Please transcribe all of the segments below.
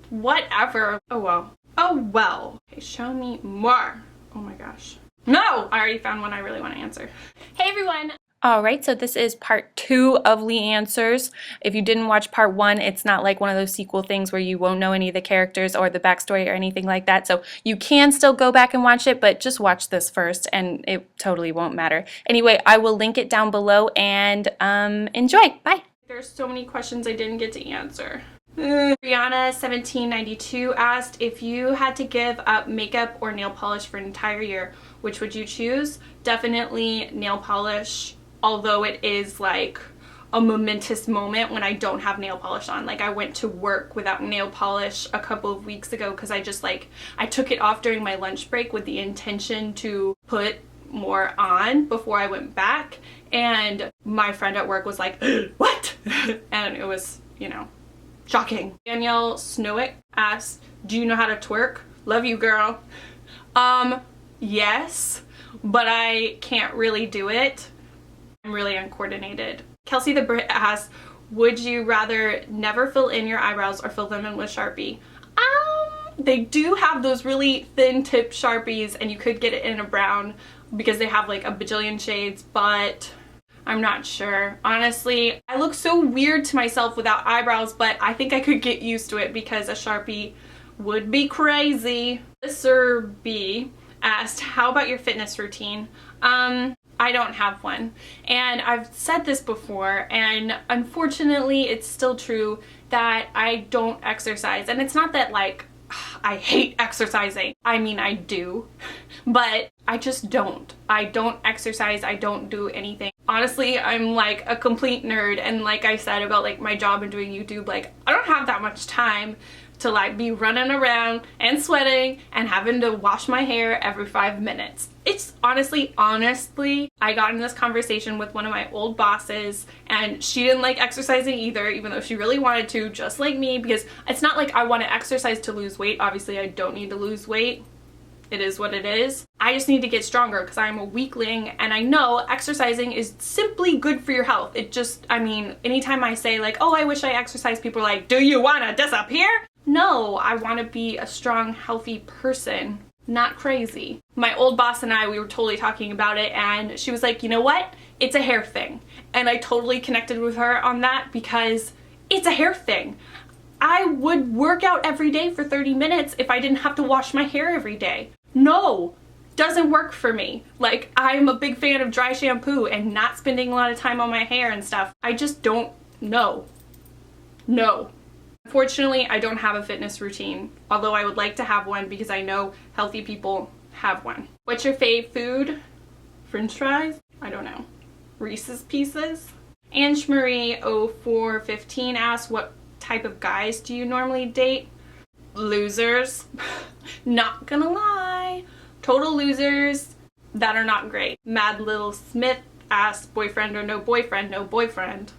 Whatever. Oh well. Oh well. Okay, show me more. Oh my gosh. No! I already found one I really want to answer. Hey everyone! Alright, so this is part 2 of Leigh Answers. If you didn't watch part 1, it's not like one of those sequel things where you won't know any of the characters or the backstory or anything like that. So you can still go back and watch it, but just watch this first and it totally won't matter. Anyway, I will link it down below and enjoy. Bye! There's so many questions I didn't get to answer. Brianna1792 asked, if you had to give up makeup or nail polish for an entire year, which would you choose? Definitely nail polish, although it is like a momentous moment when I don't have nail polish on. Like I went to work without nail polish a couple of weeks ago because I took it off during my lunch break with the intention to put more on before I went back, and my friend at work was like, what? And it was, you know, shocking. Danielle Snowick asks, do you know how to twerk? Love you, girl. Yes, but I can't really do it. I'm really uncoordinated. Kelsey the Brit asks, would you rather never fill in your eyebrows or fill them in with Sharpie? They do have those really thin tip Sharpies and you could get it in a brown because they have like a bajillion shades, but I'm not sure. Honestly, I look so weird to myself without eyebrows, but I think I could get used to it because a Sharpie would be crazy. Sir B asked, how about your fitness routine? I don't have one. And I've said this before, and unfortunately it's still true that I don't exercise. And it's not that like I hate exercising. I mean, I do, but I just don't. I don't exercise. I don't do anything. Honestly, I'm like a complete nerd, and like I said about like my job and doing YouTube, like I don't have that much time to like be running around and sweating and having to wash my hair every 5 minutes. It's honestly, I got in this conversation with one of my old bosses and she didn't like exercising either, even though she really wanted to, just like me, because it's not like I want to exercise to lose weight. Obviously, I don't need to lose weight. It is what it is. I just need to get stronger because I'm a weakling, and I know exercising is simply good for your health. It just, I mean, anytime I say like, oh, I wish I exercised, people are like, do you want to disappear? No, I want to be a strong, healthy person, not crazy. My old boss and I, we were totally talking about it, and she was like, you know what? It's a hair thing. And I totally connected with her on that because it's a hair thing. I would work out every day for 30 minutes if I didn't have to wash my hair every day. No, doesn't work for me. Like, I'm a big fan of dry shampoo and not spending a lot of time on my hair and stuff. I just don't know. No. Unfortunately, I don't have a fitness routine, although I would like to have one because I know healthy people have one. What's your fave food? French fries? I don't know. Reese's Pieces? Ange Marie 0415 asks, what type of guys do you normally date? Losers. Not gonna lie. Total losers that are not great. Mad Little Smith asks, boyfriend or no boyfriend? No boyfriend,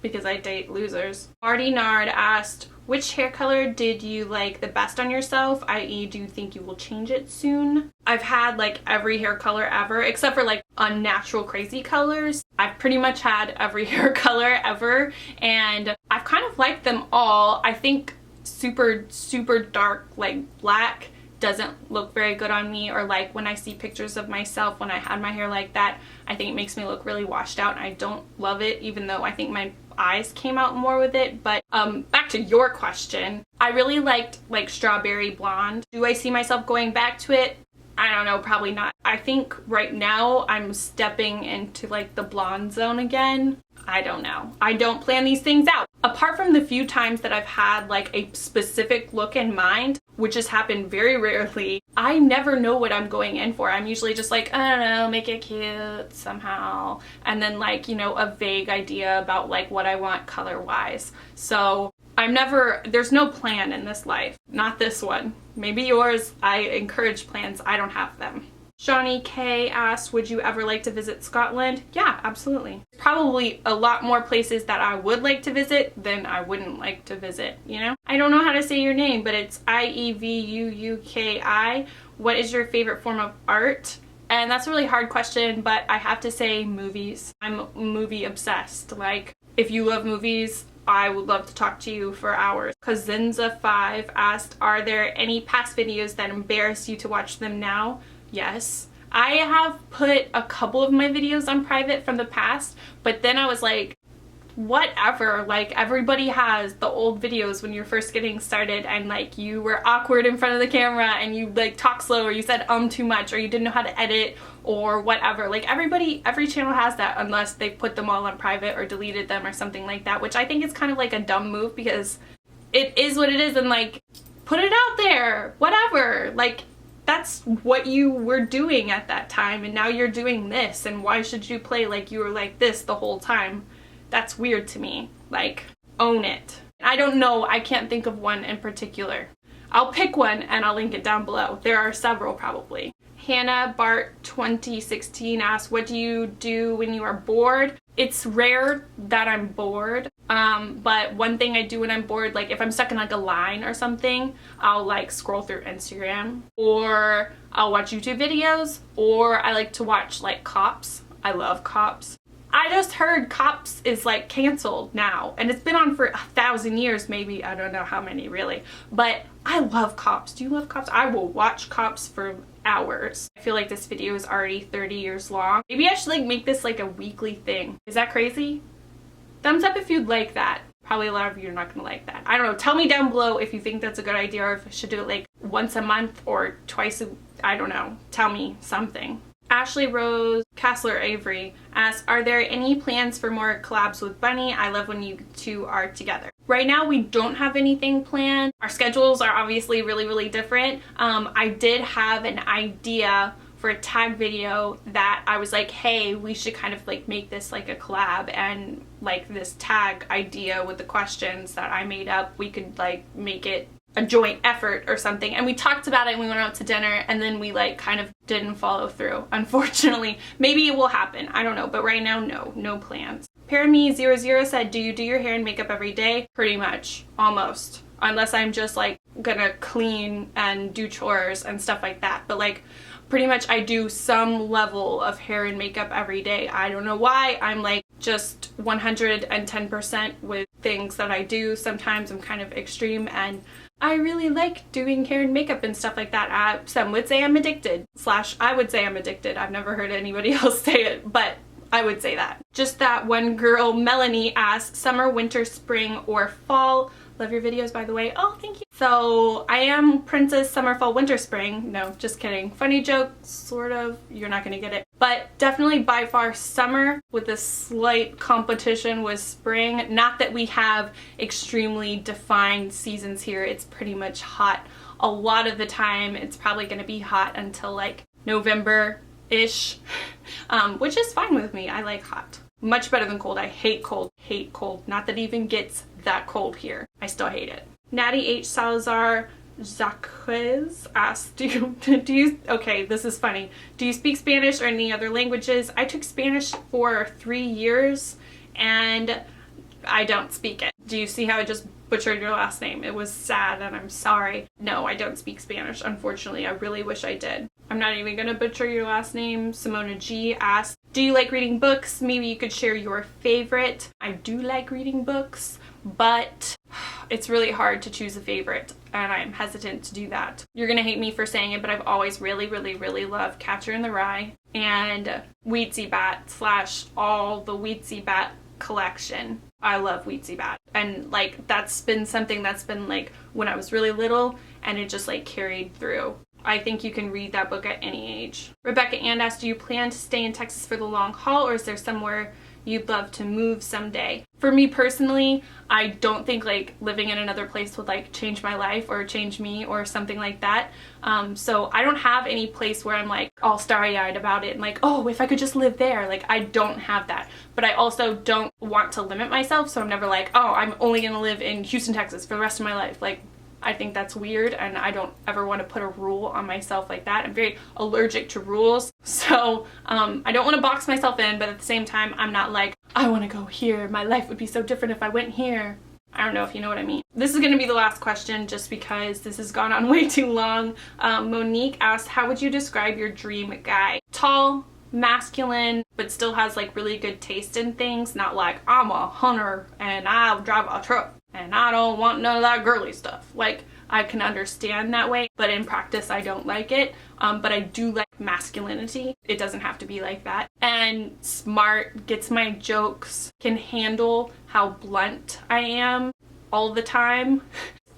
because I date losers. Marty Nard asked, which hair color did you like the best on yourself, i.e. do you think you will change it soon? I've had like every hair color ever, except for like unnatural crazy colors. I've pretty much had every hair color ever, and I've kind of liked them all. I think super dark like black doesn't look very good on me, or like when I see pictures of myself when I had my hair like that, I think it makes me look really washed out and I don't love it, even though I think my eyes came out more with it. But back to your question, I really liked like strawberry blonde. Do I see myself going back to it? I don't know, probably not. I think right now I'm stepping into like the blonde zone again. I don't know. I don't plan these things out. Apart from the few times that I've had like a specific look in mind, which has happened very rarely, I never know what I'm going in for. I'm usually just like, I don't know, make it cute somehow. And then like, you know, a vague idea about like what I want color wise. So there's no plan in this life. Not this one. Maybe yours. I encourage plans. I don't have them. Shawnee K asked, would you ever like to visit Scotland? Yeah, absolutely. Probably a lot more places that I would like to visit than I wouldn't like to visit, you know? I don't know how to say your name, but it's Ievuuki. What is your favorite form of art? And that's a really hard question, but I have to say movies. I'm movie obsessed. Like, if you love movies, I would love to talk to you for hours. Kazinza5 asked, are there any past videos that embarrass you to watch them now? Yes. I have put a couple of my videos on private from the past, but then I was like, whatever, like everybody has the old videos when you're first getting started and like you were awkward in front of the camera and you like talk slow or you said too much or you didn't know how to edit or whatever. Like every channel has that unless they put them all on private or deleted them or something like that, which I think is kind of like a dumb move because it is what it is, and like put it out there, whatever. Like that's what you were doing at that time and now you're doing this, and why should you play like you were like this the whole time? That's weird to me. Like, own it. I don't know, I can't think of one in particular. I'll pick one and I'll link it down below. There are several probably. Hannah Bart 2016 asks, what do you do when you are bored? It's rare that I'm bored, but one thing I do when I'm bored, like if I'm stuck in like a line or something, I'll like scroll through Instagram, or I'll watch YouTube videos, or I like to watch like Cops. I love Cops. I just heard Cops is like canceled now, and it's been on for 1,000 years, maybe. I don't know how many really, but I love Cops. Do you love Cops? I will watch Cops for hours. I feel like this video is already 30 years long. Maybe I should like make this like a weekly thing. Is that crazy? Thumbs up if you'd like that. Probably a lot of you are not gonna like that. I don't know. Tell me down below if you think that's a good idea or if I should do it like once a month or twice I don't know. Tell me something. Ashley Rose Castler Avery asks, are there any plans for more collabs with Bunny? I love when you two are together. Right now we don't have anything planned. Our schedules are obviously really different. I did have an idea for a tag video that I was like, hey, we should kind of like make this like a collab, and like this tag idea with the questions that I made up, we could like make it a joint effort or something. And we talked about it and we went out to dinner, and then we like kind of didn't follow through, unfortunately. Maybe it will happen, I don't know, but right now no plans. Parame00 said, do you do your hair and makeup every day? Pretty much, almost, unless I'm just like gonna clean and do chores and stuff like that. But like pretty much I do some level of hair and makeup every day. I don't know why. I'm like just 110% with things that I do. Sometimes I'm kind of extreme, and I really like doing hair and makeup and stuff like that. Some would say I'm addicted, / I would say I'm addicted. I've never heard anybody else say it, but I would say that. Just that one girl, Melanie, asked, summer, winter, spring, or fall? Love your videos, by the way. Oh, thank you. So I am Princess Summer, Fall, Winter, Spring. No, just kidding. Funny joke, sort of. You're not gonna get it. But definitely by far summer, with a slight competition with spring. Not that we have extremely defined seasons here. It's pretty much hot. A lot of the time, it's probably gonna be hot until like November-ish, which is fine with me. I like hot. Much better than cold. I hate cold. Hate cold. Not that it even gets that cold here. I still hate it. Natty H. Salazar Jaquez asked, do you, okay, this is funny. Do you speak Spanish or any other languages? I took Spanish for 3 years and I don't speak it. Do you see how I just butchered your last name? It was sad and I'm sorry. No, I don't speak Spanish, unfortunately. I really wish I did. I'm not even gonna butcher your last name. Simona G asked, do you like reading books? Maybe you could share your favorite. I do like reading books, but it's really hard to choose a favorite, and I'm hesitant to do that. You're gonna hate me for saying it, but I've always really loved Catcher in the Rye and Weetzie Bat / all the Weetzie Bat collection. I love Weetzie Bat, and like that's been something that's been like when I was really little, and it just like carried through. I think you can read that book at any age. Rebecca Ann asked, do you plan to stay in Texas for the long haul, or is there somewhere you'd love to move someday? For me personally, I don't think like living in another place would like change my life or change me or something like that. So I don't have any place where I'm like all starry-eyed about it and like, oh, if I could just live there. Like I don't have that. But I also don't want to limit myself, so I'm never like, oh, I'm only gonna live in Houston, Texas for the rest of my life. Like I think that's weird, and I don't ever want to put a rule on myself like that. I'm very allergic to rules, so I don't want to box myself in, but at the same time, I'm not like, I want to go here. My life would be so different if I went here. I don't know if you know what I mean. This is going to be the last question just because this has gone on way too long. Monique asked, how would you describe your dream guy? Tall, masculine, but still has like really good taste in things. Not like, I'm a hunter and I drive a truck and I don't want none of that girly stuff. Like, I can understand that way, but in practice I don't like it. But I do like masculinity. It doesn't have to be like that. And smart, gets my jokes, can handle how blunt I am all the time.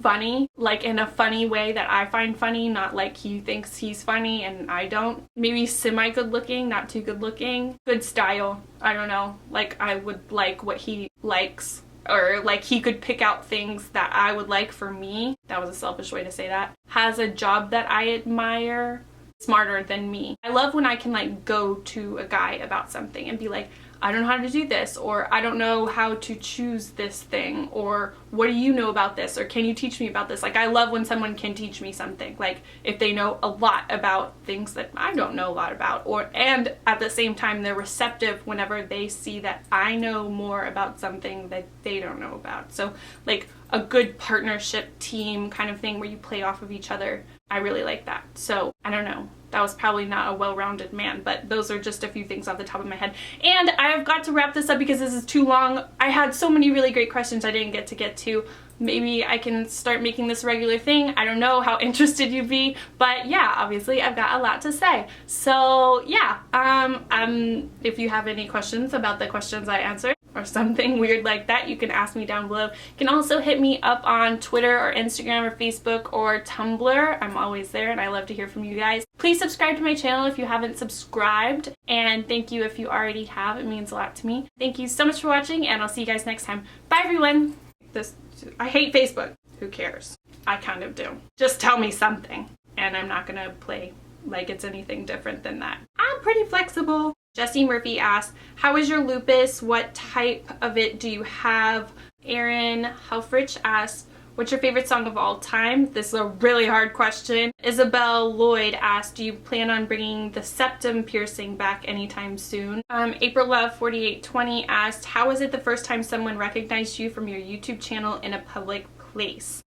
Funny, like in a funny way that I find funny, not like he thinks he's funny and I don't. Maybe semi good looking, not too good looking. Good style, I don't know. Like, I would like what he likes, or like he could pick out things that I would like for me. That was a selfish way to say that. Has a job that I admire. Smarter than me. I love when I can like go to a guy about something and be like, I don't know how to do this, or I don't know how to choose this thing, or what do you know about this, or can you teach me about this? Like, I love when someone can teach me something, like if they know a lot about things that I don't know a lot about, and at the same time they're receptive whenever they see that I know more about something that they don't know about. So like a good partnership team kind of thing where you play off of each other. I really like that. So I don't know. That was probably not a well-rounded man, but those are just a few things off the top of my head. And I've got to wrap this up because this is too long. I had so many really great questions I didn't get to. Maybe I can start making this a regular thing. I don't know how interested you'd be, but yeah, obviously I've got a lot to say. So yeah, if you have any questions about the questions I answered, or something weird like that, you can ask me down below. You can also hit me up on Twitter or Instagram or Facebook or Tumblr. I'm always there and I love to hear from you guys. Please subscribe to my channel if you haven't subscribed, and thank you if you already have. It means a lot to me. Thank you so much for watching, and I'll see you guys next time. Bye everyone! I hate Facebook. Who cares? I kind of do. Just tell me something and I'm not gonna play like it's anything different than that. I'm pretty flexible. Jesse Murphy asks, how is your lupus? What type of it do you have? Aaron Helfrich asks, what's your favorite song of all time? This is a really hard question. Isabel Lloyd asked, do you plan on bringing the septum piercing back anytime soon? April Love 4820 asked, how was it the first time someone recognized you from your YouTube channel in a public place?